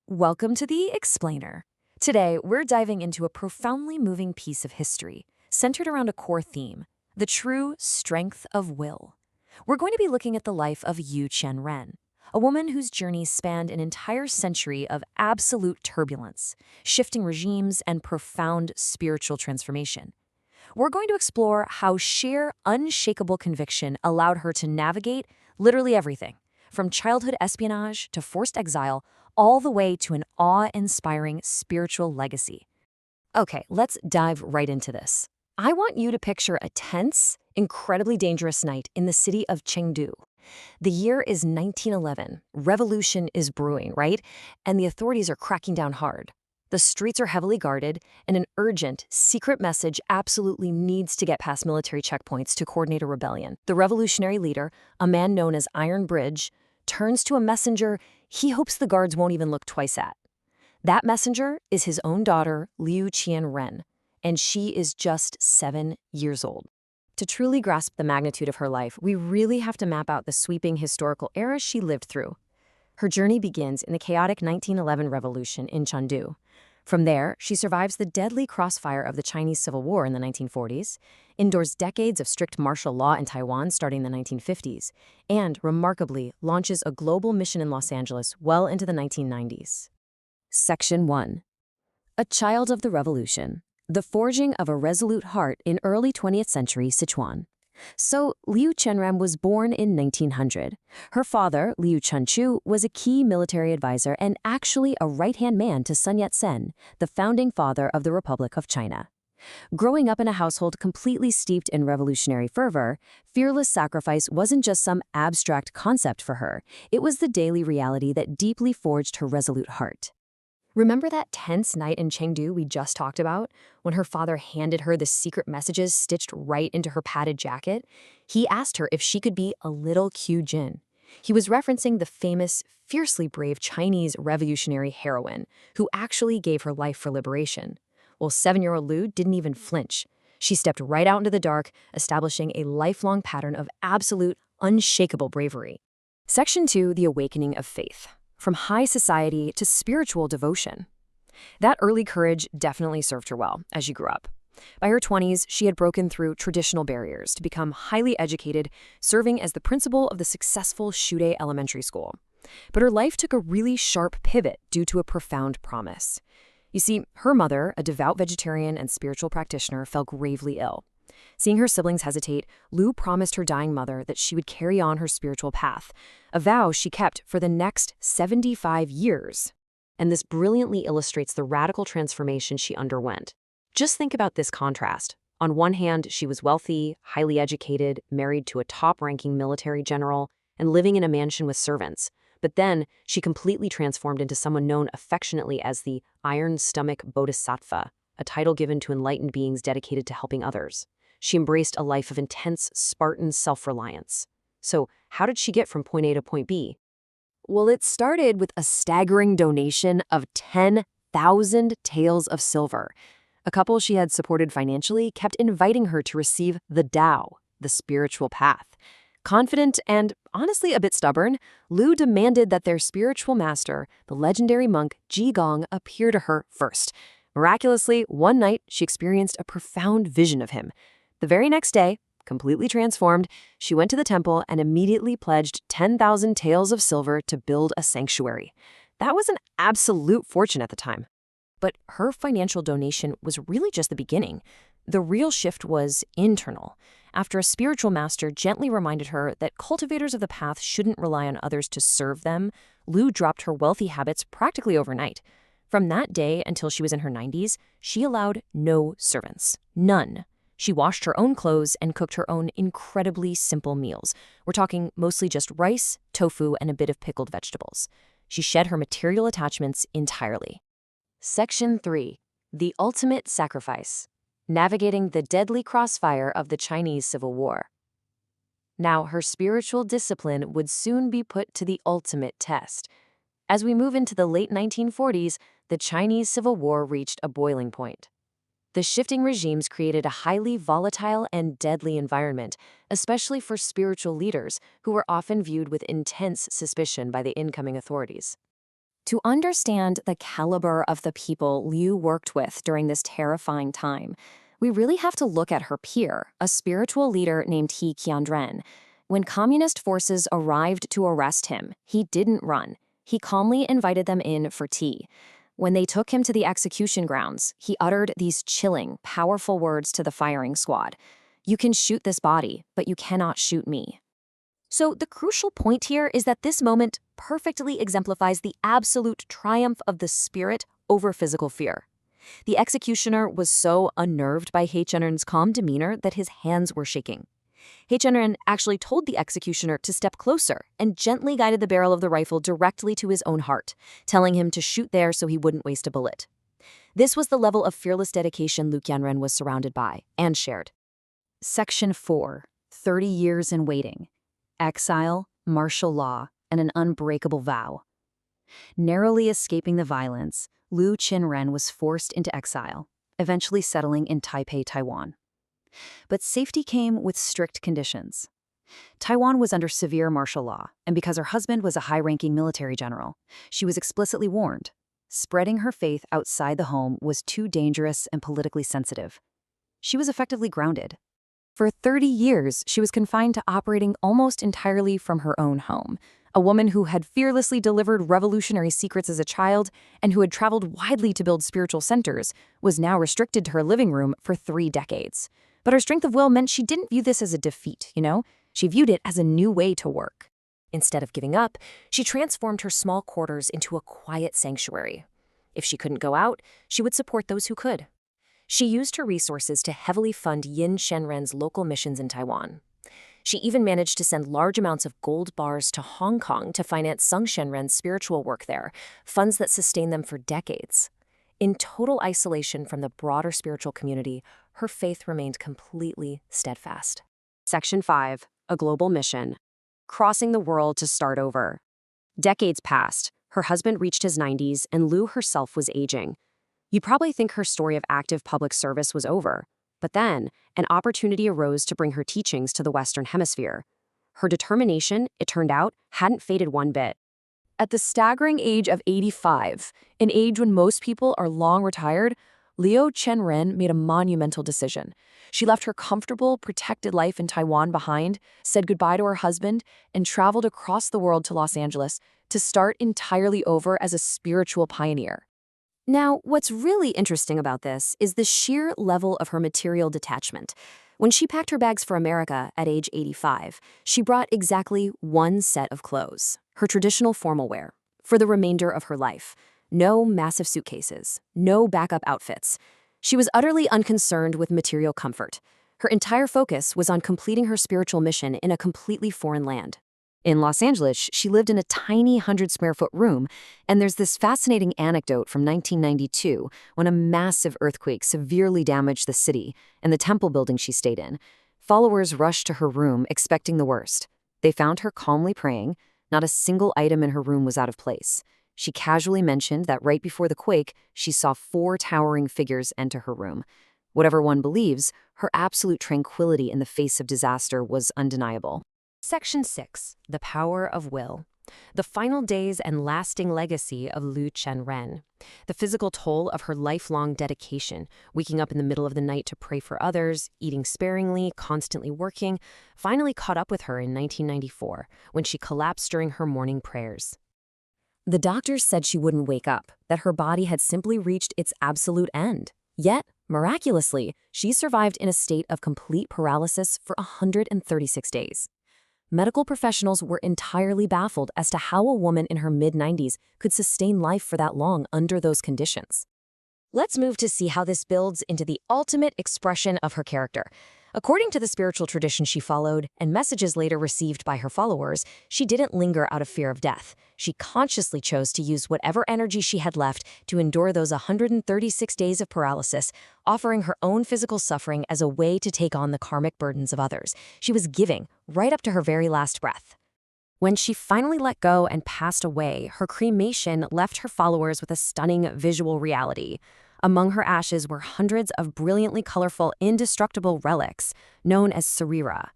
Welcome to the Explainer. Today, we're diving into a profoundly moving piece of history, centered around a core theme, the true strength of will. We're going to be looking at the life of Liu Qian Ren, a woman whose journey spanned an entire century of absolute turbulence, shifting regimes, and profound spiritual transformation. We're going to explore how sheer, unshakable conviction allowed her to navigate literally everything, from childhood espionage to forced exile, all the way to an awe-inspiring spiritual legacy. Okay, let's dive right into this. I want you to picture a tense, incredibly dangerous night in the city of Chengdu. The year is 1911. Revolution is brewing, right? And the authorities are cracking down hard. The streets are heavily guarded, and an urgent, secret message absolutely needs to get past military checkpoints to coordinate a rebellion. The revolutionary leader, a man known as Iron Bridge, turns to a messenger he hopes the guards won't even look twice at. That messenger is his own daughter, Liu Qian Ren, and she is just 7 years old. To truly grasp the magnitude of her life, we really have to map out the sweeping historical era she lived through. Her journey begins in the chaotic 1911 revolution in Chengdu. From there, she survives the deadly crossfire of the Chinese Civil War in the 1940s, endures decades of strict martial law in Taiwan starting in the 1950s, and, remarkably, launches a global mission in Los Angeles well into the 1990s. Section 1. A Child of the Revolution. The Forging of a Resolute Heart in Early 20th Century Sichuan. So, Liu Qian Ren was born in 1900. Her father, Liu Chunchu, was a key military advisor and actually a right-hand man to Sun Yat-sen, the founding father of the Republic of China. Growing up in a household completely steeped in revolutionary fervor, fearless sacrifice wasn't just some abstract concept for her. It was the daily reality that deeply forged her resolute heart. Remember that tense night in Chengdu we just talked about, when her father handed her the secret messages stitched right into her padded jacket? He asked her if she could be a little Qiu Jin. He was referencing the famous, fiercely brave Chinese revolutionary heroine who actually gave her life for liberation. Well, 7-year-old Liu didn't even flinch. She stepped right out into the dark, establishing a lifelong pattern of absolute, unshakable bravery. Section 2, The Awakening of Faith. From high society to spiritual devotion. That early courage definitely served her well as she grew up. By her 20s, she had broken through traditional barriers to become highly educated, serving as the principal of the successful Shude Elementary School. But her life took a really sharp pivot due to a profound promise. You see, her mother, a devout vegetarian and spiritual practitioner, fell gravely ill. Seeing her siblings hesitate, Liu promised her dying mother that she would carry on her spiritual path, a vow she kept for the next 75 years. And this brilliantly illustrates the radical transformation she underwent. Just think about this contrast. On one hand, she was wealthy, highly educated, married to a top-ranking military general, and living in a mansion with servants. But then, she completely transformed into someone known affectionately as the Iron Stomach Bodhisattva, a title given to enlightened beings dedicated to helping others. She embraced a life of intense, Spartan self-reliance. So, how did she get from point A to point B? Well, it started with a staggering donation of 10,000 taels of silver. A couple she had supported financially kept inviting her to receive the Tao, the spiritual path. Confident and, honestly, a bit stubborn, Liu demanded that their spiritual master, the legendary monk Ji Gong, appear to her first. Miraculously, one night, she experienced a profound vision of him. The very next day, completely transformed, she went to the temple and immediately pledged 10,000 taels of silver to build a sanctuary. That was an absolute fortune at the time. But her financial donation was really just the beginning. The real shift was internal. After a spiritual master gently reminded her that cultivators of the path shouldn't rely on others to serve them, Liu dropped her wealthy habits practically overnight. From that day until she was in her 90s, she allowed no servants. None. She washed her own clothes and cooked her own incredibly simple meals. We're talking mostly just rice, tofu, and a bit of pickled vegetables. She shed her material attachments entirely. Section 3. The Ultimate Sacrifice. Navigating the deadly crossfire of the Chinese Civil War. Now, her spiritual discipline would soon be put to the ultimate test. As we move into the late 1940s, the Chinese Civil War reached a boiling point. The shifting regimes created a highly volatile and deadly environment, especially for spiritual leaders who were often viewed with intense suspicion by the incoming authorities. To understand the caliber of the people Liu worked with during this terrifying time, we really have to look at her peer, a spiritual leader named Liu Qian Ren. When communist forces arrived to arrest him, he didn't run. He calmly invited them in for tea. When they took him to the execution grounds, he uttered these chilling, powerful words to the firing squad. "You can shoot this body, but you cannot shoot me." So the crucial point here is that this moment perfectly exemplifies the absolute triumph of the spirit over physical fear. The executioner was so unnerved by He Qianren's calm demeanor that his hands were shaking. He Qianren actually told the executioner to step closer and gently guided the barrel of the rifle directly to his own heart, telling him to shoot there so he wouldn't waste a bullet. This was the level of fearless dedication Liu Qian Ren was surrounded by and shared. Section 4. 30 Years in Waiting. Exile, martial law, and an unbreakable vow. Narrowly escaping the violence, Liu Qian Ren was forced into exile, eventually settling in Taipei, Taiwan. But safety came with strict conditions. Taiwan was under severe martial law, and because her husband was a high-ranking military general, she was explicitly warned. Spreading her faith outside the home was too dangerous and politically sensitive. She was effectively grounded. For 30 years, she was confined to operating almost entirely from her own home. A woman who had fearlessly delivered revolutionary secrets as a child and who had traveled widely to build spiritual centers was now restricted to her living room for 3 decades. But her strength of will meant she didn't view this as a defeat, She viewed it as a new way to work. Instead of giving up, she transformed her small quarters into a quiet sanctuary. If she couldn't go out, she would support those who could. She used her resources to heavily fund Yin Shenren's local missions in Taiwan. She even managed to send large amounts of gold bars to Hong Kong to finance Sung Shenren's spiritual work there, funds that sustained them for decades. In total isolation from the broader spiritual community, her faith remained completely steadfast. Section 5. A Global Mission. Crossing the world to start over. Decades passed, her husband reached his 90s, and Liu herself was aging. You'd probably think her story of active public service was over, but then an opportunity arose to bring her teachings to the Western Hemisphere. Her determination, it turned out, hadn't faded one bit. At the staggering age of 85, an age when most people are long retired, Liu Qian Ren made a monumental decision. She left her comfortable, protected life in Taiwan behind, said goodbye to her husband, and traveled across the world to Los Angeles to start entirely over as a spiritual pioneer. Now, what's really interesting about this is the sheer level of her material detachment. When she packed her bags for America at age 85, she brought exactly one set of clothes, her traditional formal wear, for the remainder of her life. No massive suitcases, no backup outfits. She was utterly unconcerned with material comfort. Her entire focus was on completing her spiritual mission in a completely foreign land. In Los Angeles, she lived in a tiny 100-square-foot room, and there's this fascinating anecdote from 1992 when a massive earthquake severely damaged the city and the temple building she stayed in. Followers rushed to her room expecting the worst. They found her calmly praying. Not a single item in her room was out of place. She casually mentioned that right before the quake, she saw 4 towering figures enter her room. Whatever one believes, her absolute tranquility in the face of disaster was undeniable. Section 6. The Power of Will. The final days and lasting legacy of Liu Qian Ren. The physical toll of her lifelong dedication, waking up in the middle of the night to pray for others, eating sparingly, constantly working, finally caught up with her in 1994 when she collapsed during her morning prayers. The doctors said she wouldn't wake up, that her body had simply reached its absolute end. Yet, miraculously, she survived in a state of complete paralysis for 136 days. Medical professionals were entirely baffled as to how a woman in her mid-90s could sustain life for that long under those conditions. Let's move to see how this builds into the ultimate expression of her character. According to the spiritual tradition she followed and messages later received by her followers, she didn't linger out of fear of death. She consciously chose to use whatever energy she had left to endure those 136 days of paralysis, offering her own physical suffering as a way to take on the karmic burdens of others. She was giving right up to her very last breath. When she finally let go and passed away, her cremation left her followers with a stunning visual reality. Among her ashes were hundreds of brilliantly colorful, indestructible relics known as sarira.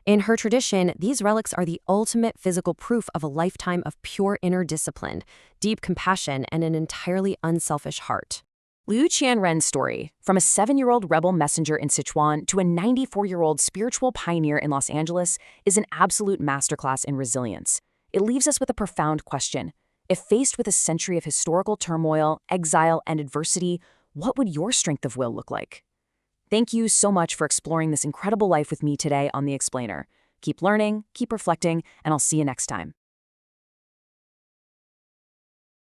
In her tradition, these relics are the ultimate physical proof of a lifetime of pure inner discipline, deep compassion, and an entirely unselfish heart. Liu Qian Ren's story, from a 7-year-old rebel messenger in Sichuan to a 94-year-old spiritual pioneer in Los Angeles, is an absolute masterclass in resilience. It leaves us with a profound question. If faced with a century of historical turmoil, exile, and adversity, what would your strength of will look like? Thank you so much for exploring this incredible life with me today on The Explainer. Keep learning, keep reflecting, and I'll see you next time.